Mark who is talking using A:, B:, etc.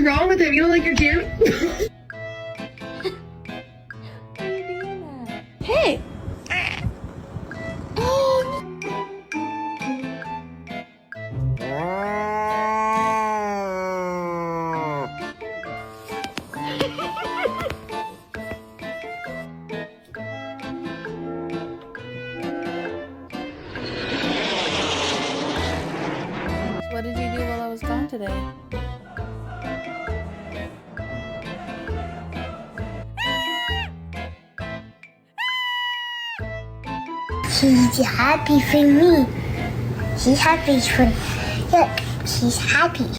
A: wrong with him? You don't like your gym?
B: Why are you doing that? Hey! Oh! What did you do while I was gone today?
C: She's happy for me. She's happy for... Yeah, she's happy.